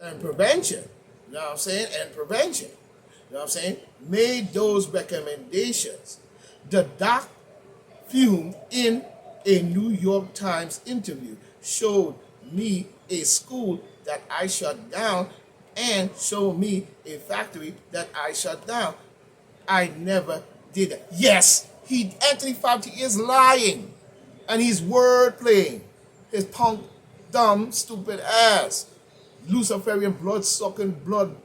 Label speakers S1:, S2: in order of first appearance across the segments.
S1: and prevention, you know what I'm saying, and prevention, you know what I'm saying, made those recommendations. The Doc Fume, in a New York Times interview, showed me a school that I shut down and showed me a factory that I shut down. I never did that. Yes, Anthony Fauci is lying, and he's word playing. His punk, dumb, stupid ass, Luciferian blood sucking, blood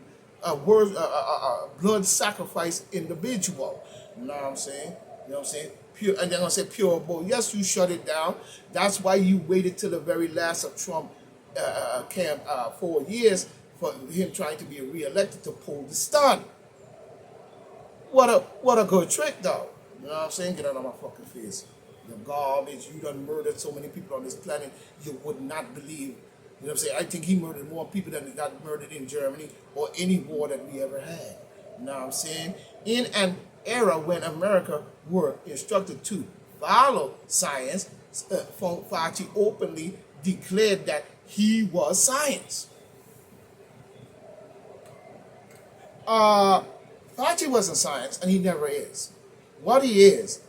S1: sacrifice individual. You know what I'm saying? You know what I'm saying? Pure, and they're gonna say pure bull. Yes, you shut it down. That's why you waited till the very last of Trump 4 years for him trying to be re-elected to pull the stunt. What a good trick though. You know what I'm saying? Get out of my fucking face. The garbage. You done murdered so many people on this planet you would not believe. You know what I'm saying? I think he murdered more people than got murdered in Germany or any war that we ever had. You know what I'm saying? In an era when America were instructed to follow science, Fauci openly declared that he was science. Fauci wasn't science, and he never is. What he is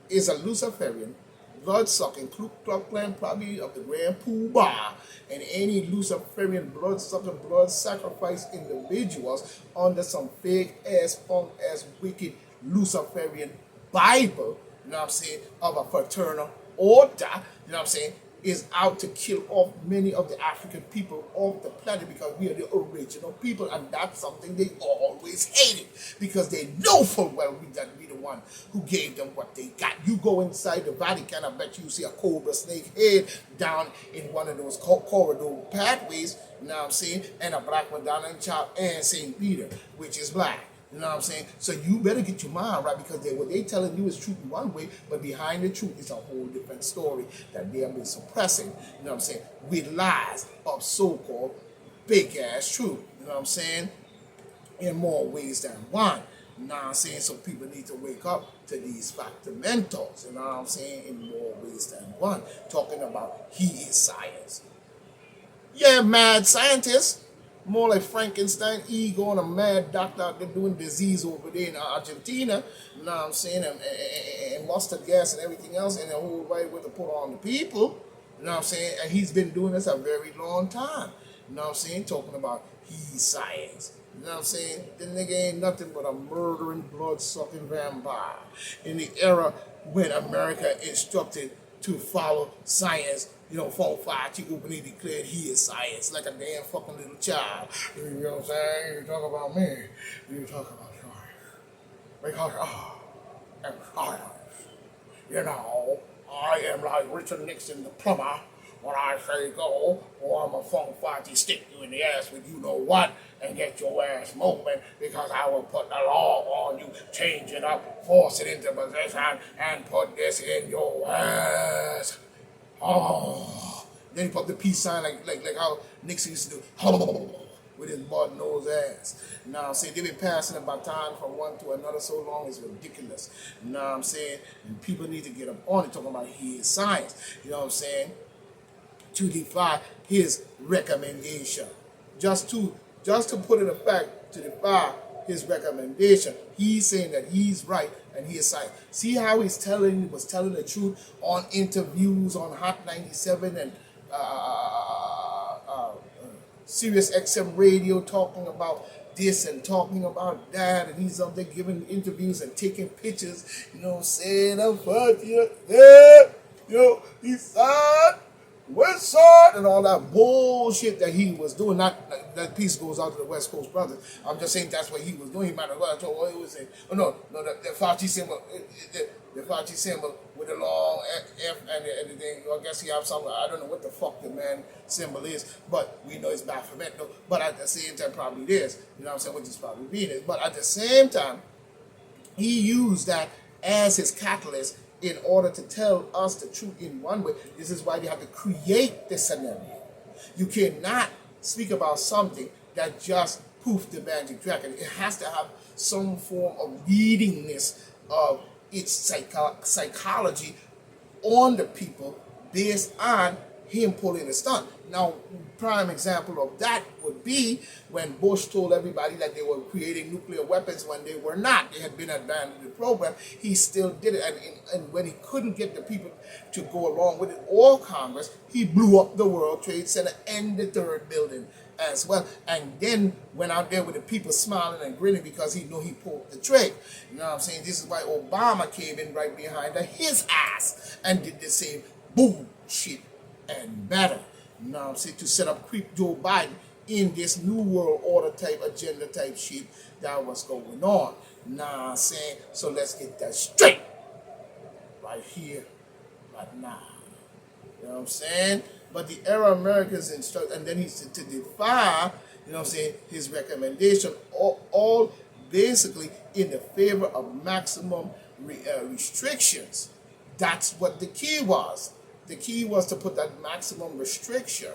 S1: a Luciferian, blood-sucking, Ku Klux Klan, probably of the Grand Poobah, and any Luciferian blood-sucking, blood-sacrifice individuals under some fake-ass, punk-ass, wicked Luciferian Bible, you know what I'm saying, of a fraternal order, you know what I'm saying, is out to kill off many of the African people off the planet because we are the original people, and that's something they always hated because they know full well that we the one who gave them what they got. You go inside the Vatican, I bet you see a cobra snake head down in one of those corridor pathways, you know what I'm saying, and a black Madonna and St. Peter, which is black. You know what I'm saying? So you better get your mind right because what they telling you is truth in one way, but behind the truth is a whole different story that they have been suppressing, you know what I'm saying, with lies of so-called big-ass truth, you know what I'm saying, in more ways than one. You know what I'm saying? So people need to wake up to these fundamentals, you know what I'm saying, in more ways than one. Talking about he is science. Yeah, mad scientist. More like Frankenstein, ego, and a mad doctor out there doing disease over there in Argentina, you know what I'm saying, and mustard gas and everything else, and the whole right way to put on the people, you know what I'm saying, and he's been doing this a very long time, you know what I'm saying, talking about he's science, you know what I'm saying, the nigga ain't nothing but a murdering, blood-sucking vampire in the era when America instructed to follow science. You know, Fauci openly declared he is science like a damn fucking little child. You know what I'm saying? You talk about me. You talk about science. Because, I'm science. You know, I am like Richard Nixon, the plumber. When I say go, or I'm a Fauci stick you in the ass with you know what, and get your ass moving, because I will put the law on you, change it up, force it into position, and put this in your ass. Oh, then he put the peace sign like how Nixon used to do with his button nose ass. You know what I'm saying? They've been passing the baton from one to another so long, it's ridiculous. You know what I'm saying? And people need to get up on it, talking about his science. You know what I'm saying? To defy his recommendation. Just to put in effect, to defy his recommendation. He's saying that he's right and he is science. See how was telling the truth on interviews on Hot 97 and Sirius XM radio, talking about this and talking about that, and he's up there giving interviews and taking pictures, you know what I'm saying? I'm fucking there, you know, he's West Side and all that bullshit that he was doing. Not that piece goes out to the West Coast brothers. I'm just saying that's what he was doing. He might have well told what he was saying. Oh no, the Fauci symbol, the Fauci symbol with the long F and everything. I guess he have some. I don't know what the fuck the man symbol is, but we know it's Baphomet. But at the same time, probably it is. You know what I'm saying? Which is probably Venus. But at the same time, he used that as his catalyst in order to tell us the truth in one way. This is why they have to create the scenario. You cannot speak about something that just poof the magic dragon. It has to have some form of leadingness of its psychology on the people based on him pulling the stunt. Now, prime example of that would be when Bush told everybody that they were creating nuclear weapons when they were not. They had been abandoning the program. He still did it. And when he couldn't get the people to go along with it or Congress, he blew up the World Trade Center and the third building as well. And then went out there with the people smiling and grinning because he knew he pulled the trick. You know what I'm saying? This is why Obama came in right behind his ass and did the same bullshit and better. You know what I'm saying? To set up creep Joe Biden in this new world order type agenda type shit that was going on. You know what I'm saying? So let's get that straight. Right here, right now. You know what I'm saying? But the era Americans instruct, and then he said to defy, you know what I'm saying, his recommendation, all basically in the favor of maximum restrictions. That's what the key was. The key was to put that maximum restriction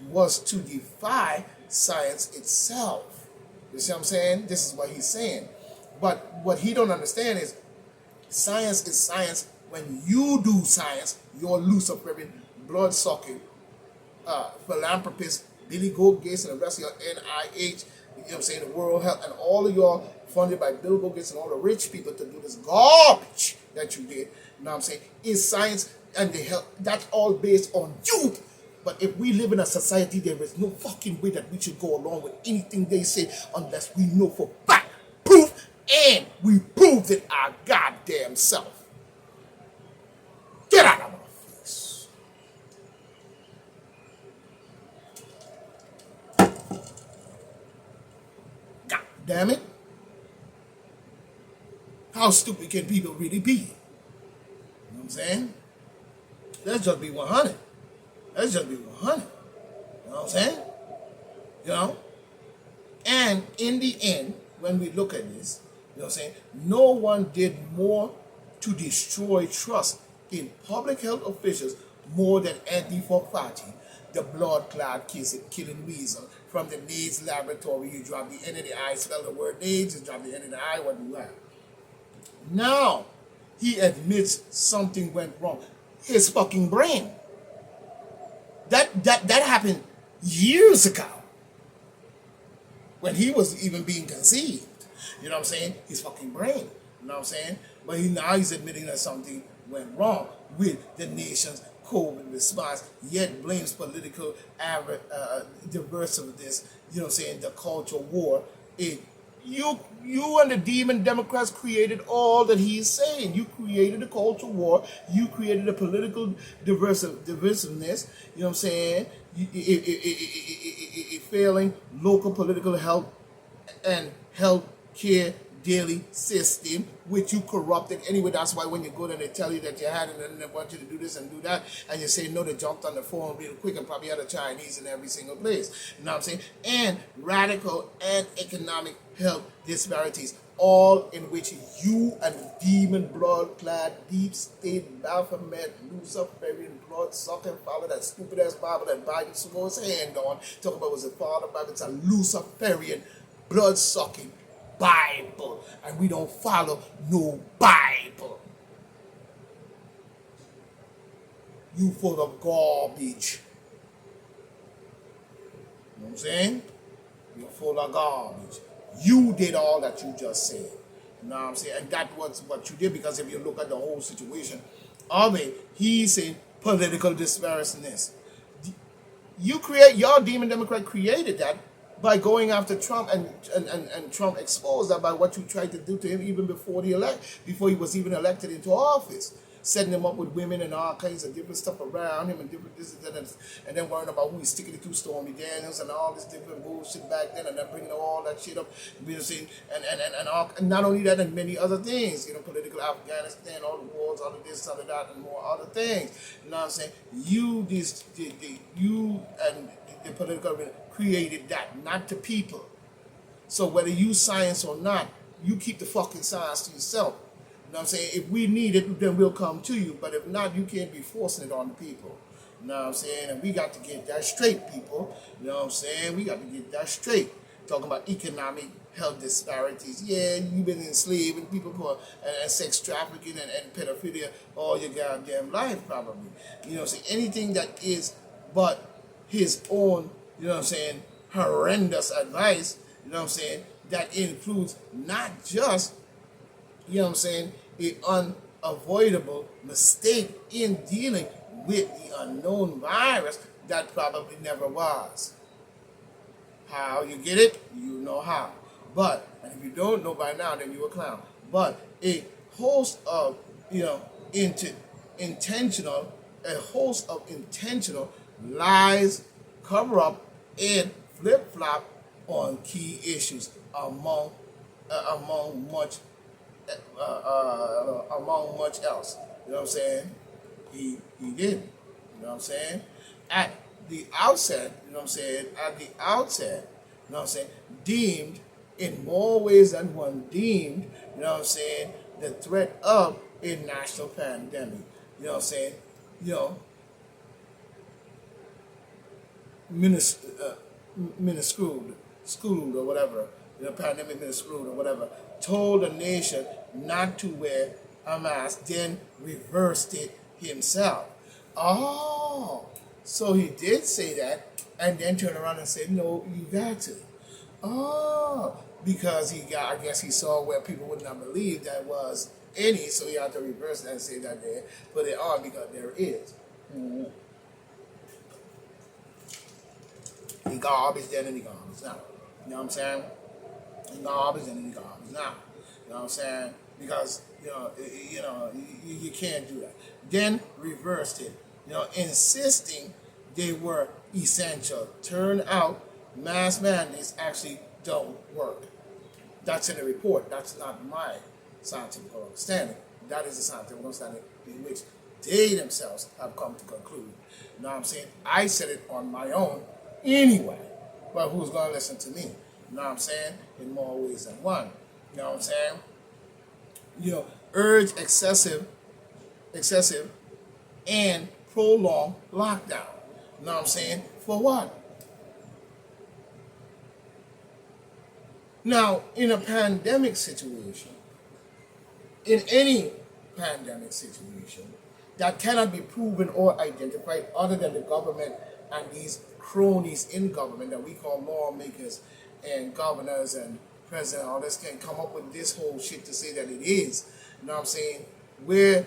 S1: was to defy science itself. You see what I'm saying? This is what he's saying. But what he don't understand is science is science. When you do science, you're Luciferian, blood-sucking, philanthropist, Billy Gates and the rest of your NIH, you know what I'm saying, the World Health, and all of y'all funded by Bill Gates and all the rich people to do this garbage that you did, you know what I'm saying, is science and the health. That's all based on you. But if we live in a society, there is no fucking way that we should go along with anything they say unless we know for fact, proof, and we proved it our goddamn self. Get out of my face. God damn it. How stupid can people really be? You know what I'm saying? Let's just be 100. Let's just be 100. You know what I'm saying? You know? And in the end, when we look at this, you know what I'm saying, no one did more to destroy trust in public health officials more than Anthony Fauci, the blood-clad killing weasel from the NIDS laboratory. You drop the N in the I, spell the word NIDS, you drop the N in the I, what do you have? Now, he admits something went wrong. His fucking brain. That happened years ago when he was even being conceived. You know what I'm saying? His fucking brain. You know what I'm saying? But now he's admitting that something went wrong with the nation's COVID response, yet blames political divisiveness, you know what I'm saying, the culture war. You and the demon Democrats created all that he's saying. You created a culture war. You created a political divisiveness. You know what I'm saying? Failing local political health and health care daily system, which you corrupted anyway. That's why when you go there, they tell you that you had it and they want you to do this and do that, and you say no, they jumped on the phone real quick and probably had a Chinese in every single place. You know what I'm saying? And radical and economic health disparities, all in which you and the demon blood-clad deep state Baphomet Luciferian blood-sucking father, that stupid-ass Bible that Biden swore his hand on, talking about was a father Bible. It's a Luciferian blood-sucking Bible, and we don't follow no Bible. You full of garbage. You know what I'm saying? You're full of garbage. You did all that you just said. You know what I'm saying? And that was what you did, because if you look at the whole situation of it, he's saying political disparities. Your demon Democrat created that by going after Trump, and Trump exposed that by what you tried to do to him even before he was even elected into office, setting him up with women and all kinds of different stuff around him and different this and that, and then worrying about who he's sticking it to, Stormy Daniels and all this different bullshit back then, and then bringing all that shit up, you know, and not only that, and many other things, you know, political Afghanistan, all the wars, all of this, all of that, and more other things. You know what I'm saying? You and the political created that, not the people. So whether you science or not, you keep the fucking science to yourself. You know what I'm saying? If we need it, then we'll come to you. But if not, you can't be forcing it on the people. You know what I'm saying? And we got to get that straight, people. You know what I'm saying? We got to get that straight. Talking about economic health disparities. Yeah, you've been enslaving people for and sex trafficking and pedophilia all your goddamn life, probably. You know what I'm saying? Anything that is but his own, you know what I'm saying, horrendous advice, you know what I'm saying, that includes not just, you know what I'm saying, an unavoidable mistake in dealing with the unknown virus that probably never was. How you get it, you know how. But, and if you don't know by now, then you're a clown. But a host of, you know, intentional, a host of intentional lies, cover up, and flip flop on key issues among much among much else. You know what I'm saying? He did. You know what I'm saying? At the outset, you know what I'm saying? At the outset, you know what I'm saying? Deemed in more ways than one, deemed, you know what I'm saying, the threat of a national pandemic. You know what I'm saying? You know, schooled or whatever, you know, pandemic minuscule or whatever, told the nation not to wear a mask, then reversed it himself. Oh, so he did say that and then turned around and said, no, you got to. Oh, because I guess he saw where people would not believe that was any, so he had to reverse that and say that there, put it on because there is. Mm-hmm. The garbage then and the garbage now. You know what I'm saying? The garbage then and the garbage now. You know what I'm saying? Because you can't do that. Then reversed it. You know, insisting they were essential. Turn out mask mandates actually don't work. That's in the report. That's not my scientific understanding. That is the scientific understanding in which they themselves have come to conclude. You know what I'm saying? I said it on my own anyway. But who's going to listen to me? You know what I'm saying? In more ways than one. You know what I'm saying? You know, urge excessive and prolonged lockdown. You know what I'm saying? For what? Now, in a pandemic situation, in any pandemic situation, that cannot be proven or identified other than the government and these cronies in government that we call lawmakers and governors and president, all this can come up with this whole shit to say that it is. You know what I'm saying? What